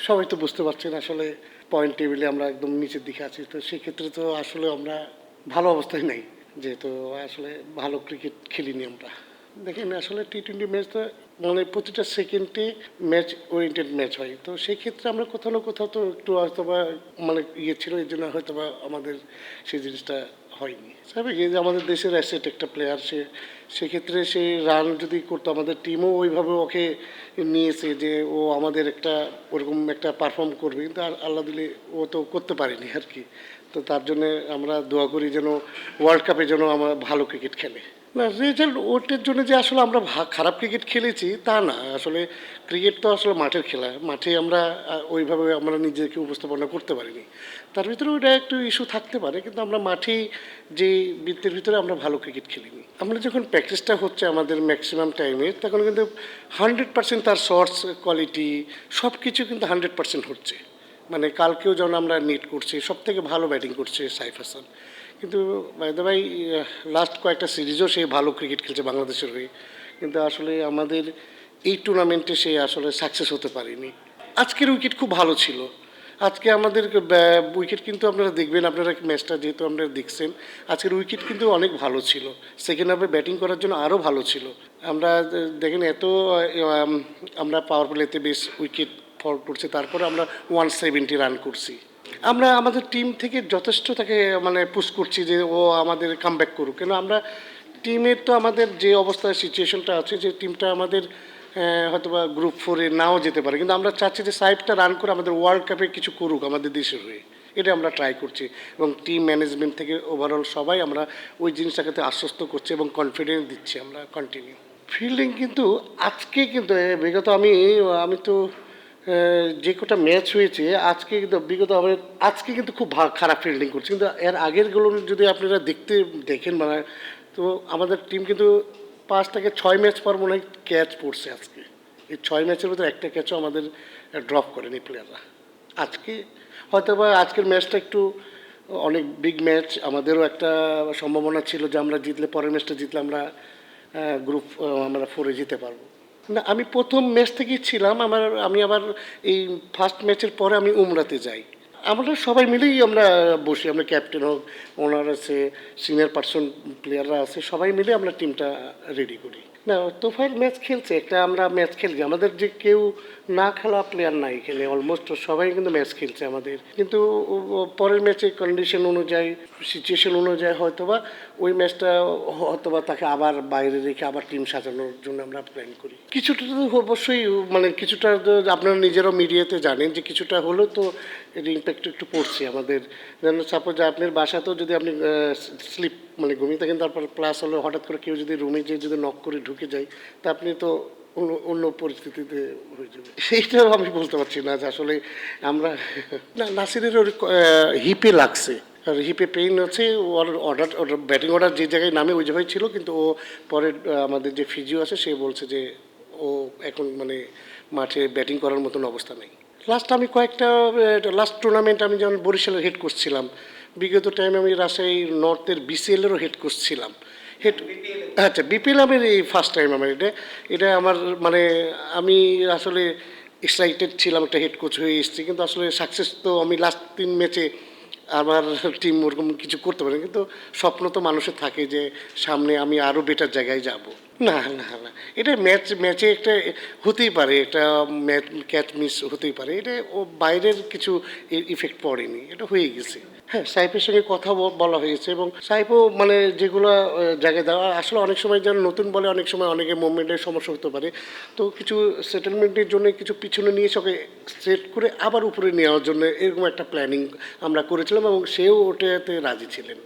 সবাই তো বুঝতে পারছেন আসলে পয়েন্ট টেবিলে আমরা একদম নিচের দিকে আছি, তো সেক্ষেত্রে তো আসলে আমরা ভালো অবস্থায় নেই, যেহেতু আসলে ভালো ক্রিকেট খেলিনি আমরা। দেখেন আসলে টি-20 ম্যাচ তো মানে প্রতিটা সেকেন্ডে ম্যাচ ওরিয়েন্টেড ম্যাচ হয়, তো সেই ক্ষেত্রে আমরা কোথাও না কোথাও তো একটু হয়তো বা মানে ইয়ে ছিল, এই জন্য হয়তো বা আমাদের সেই জিনিসটা হয়নি। স্বাভাবিক, এই যে আমাদের দেশের অ্যাসেট একটা প্লেয়ার, সেক্ষেত্রে সে রান যদি করতো, আমাদের টিমও ওইভাবে ওকে নিয়েছে যে ও আমাদের একটা ওরকম একটা পারফর্ম করবে, কিন্তু আর আল্লাহ দিলে ও তো করতে পারেনি আর কি। তো তার জন্যে আমরা দোয়া করি যেন ওয়ার্ল্ড কাপে যেন আমরা ভালো ক্রিকেট খেলে। না, রেজাল্ট ওটার জন্য যে আসলে আমরা খারাপ ক্রিকেট খেলেছি তা না, আসলে ক্রিকেট তো আসলে মাঠের খেলা, মাঠে আমরা ওইভাবে আমরা নিজেকে উপস্থাপনা করতে পারিনি। তার ভিতরে ওইটা একটু ইস্যু থাকতে পারে, কিন্তু আমরা মাঠেই যে বৃত্তের ভিতরে আমরা ভালো ক্রিকেট খেলিনি। আমরা যখন প্র্যাকটিসটা হচ্ছে আমাদের ম্যাক্সিমাম টাইমে, তখন কিন্তু 100% তার শর্টস কোয়ালিটি সব কিছু কিন্তু 100% হচ্ছে। মানে কালকেও যখন আমরা নিট করছি, সব থেকে ভালো ব্যাটিং করছে সাইফ হাসান, কিন্তু ভাই লাস্ট কয়েকটা সিরিজও সে ভালো ক্রিকেট খেলছে বাংলাদেশের হয়ে, কিন্তু আসলে আমাদের এই টুর্নামেন্টে সে আসলে সাকসেস হতে পারেনি। আজকের উইকেট খুব ভালো ছিল, আজকে আমাদের উইকেট কিন্তু আপনারা দেখবেন, আপনারা ম্যাচটা যেহেতু আপনারা দেখছেন, আজকের উইকেট কিন্তু অনেক ভালো ছিল। সেকেন্ড হাফে ব্যাটিং করার জন্য আরও ভালো ছিল। আমরা দেখেন এত আমরা পাওয়ার প্লেতে বেশ উইকেট ফল করছি, তারপরে আমরা 170 রান করছি। আমরা আমাদের টিম থেকে যথেষ্ট তাকে মানে পুশ করছি যে ও আমাদের কামব্যাক করুক, কেন আমরা টিমের তো আমাদের যে অবস্থায় সিচুয়েশনটা আছে, যে টিমটা আমাদের হয়তো বা গ্রুপ 4-এ নাও যেতে পারে, কিন্তু আমরা চাচ্ছি যে সাইফটা রান করে আমাদের ওয়ার্ল্ড কাপে কিছু করুক আমাদের দেশের হয়ে, এটা আমরা ট্রাই করছি। এবং টিম ম্যানেজমেন্ট থেকে ওভারঅল সবাই আমরা ওই জিনিসটাকে আশ্বস্ত করছি এবং কনফিডেন্স দিচ্ছি আমরা কন্টিনিউ। ফিল্ডিং কিন্তু আজকে কিন্তু বিগত আমি আমি তো যে কটা ম্যাচ হয়েছে আজকে কিন্তু বিগত আমার আজকে কিন্তু খুব খারাপ ফিল্ডিং করছে, কিন্তু এর আগেরগুলো যদি আপনারা দেখেন মানে, তো আমাদের টিম কিন্তু 5 থেকে 6 ম্যাচ পর মনে হয় ক্যাচ পড়ছে আজকে। এই 6 ম্যাচের ভিতরে একটা ক্যাচও আমাদের ড্রপ করেনি প্লেয়াররা। আজকে হয়তো বা আজকের ম্যাচটা একটু অনেক বিগ ম্যাচ, আমাদেরও একটা সম্ভাবনা ছিল যে আমরা জিতলে, পরের ম্যাচটা জিতলে আমরা গ্রুপ আমরা 4-এ যেতে পারবো। না, আমি প্রথম ম্যাচ থেকেই ছিলাম, আমি আবার এই ফার্স্ট ম্যাচের পরে আমি উমরাতে যাই। আমরা সবাই মিলেই আমরা বসি, আমরা ক্যাপ্টেন হোক, ওনার আছে, সিনিয়র পার্সন প্লেয়াররা আছে, সবাই মিলে আমরা টিমটা রেডি করি। না, তোফাইল ম্যাচ খেলছে, একটা আমরা ম্যাচ খেলছি, আমাদের যে কেউ না খেলা প্লেয়ার নাই এখানে, অলমোস্ট সবাই কিন্তু ম্যাচ খেলছে আমাদের, কিন্তু পরের ম্যাচে কন্ডিশন অনুযায়ী, সিচুয়েশন অনুযায়ী হয়তোবা ওই ম্যাচটা হয়তোবা তাকে আবার বাইরে রেখে আবার টিম সাজানোর জন্য আমরা প্ল্যান করি। কিছুটা তো অবশ্যই মানে কিছুটা তো আপনারা নিজেরাও মিডিয়াতে জানেন যে কিছুটা হলেও তো এর ইম্প্যাক্ট একটু পড়ছে আমাদের। যেন সাপোজ আপনার বাসাতেও যদি আপনি স্লিপ মানে ঘুমিয়ে থাকেন, তারপর প্লাস হলো হঠাৎ করে কেউ যদি রুমে যেয়ে যদি নক করে ঢুকে যায়, তা আপনি তো অন্য অন্য পরিস্থিতিতে হয়ে যাবে। সেইটাও আমি বলতে পারছি না যে আসলে আমরা না, নাসিরের ওর হিপে লাগছে, আর হিপে পেইন আছে, ওর ব্যাটিং অর্ডার যে জায়গায় নামে ওই জায়গায় ছিল, কিন্তু ও পরে আমাদের যে ফিজিও আছে সে বলছে যে ও এখন মানে মাঠে ব্যাটিং করার মতন অবস্থা নেই। আমি কয়েকটা লাস্ট টুর্নামেন্ট আমি যেমন বরিশালের হেড কোচ ছিলাম, বিগত টাইমে আমি রাজশাহী নর্থের বিসিএলেরও হেড কোচ ছিলাম। আচ্ছা, বিপিএল আমার এই ফার্স্ট টাইম আমার এটা আমার মানে আমি আসলে এক্সাইটেড ছিলাম, একটা হেড কোচ হয়ে এসেছি, কিন্তু আসলে সাকসেস তো আমি লাস্ট 3 ম্যাচে আমার টিম ওরকম কিছু করতে পারে, কিন্তু স্বপ্ন তো মানুষের থাকে যে সামনে আমি আরও বেটার জায়গায় যাব। না না না, এটা ম্যাচে একটা হতেই পারে, একটা ম্যাচ ক্যাচ মিস হতেই পারে, এটা ও বাইরের কিছু ইফেক্ট পড়েনি, এটা হয়ে গেছে। হ্যাঁ, সাইফের সঙ্গে কথা বলা হয়েছে, এবং সাইফও মানে যেগুলো জায়গায় দেওয়া আসলে অনেক সময় যেন নতুন বলে অনেক সময় অনেকের মুভমেন্টের সমস্যা হতে পারে, তো কিছু সেটেলমেন্টের জন্য কিছু পিছনে নিয়ে সবাই সেট করে আবার উপরে নেওয়ার জন্য এরকম একটা প্ল্যানিং আমরা করেছিলাম, এবং সেও ওটাতে রাজি ছিলেন।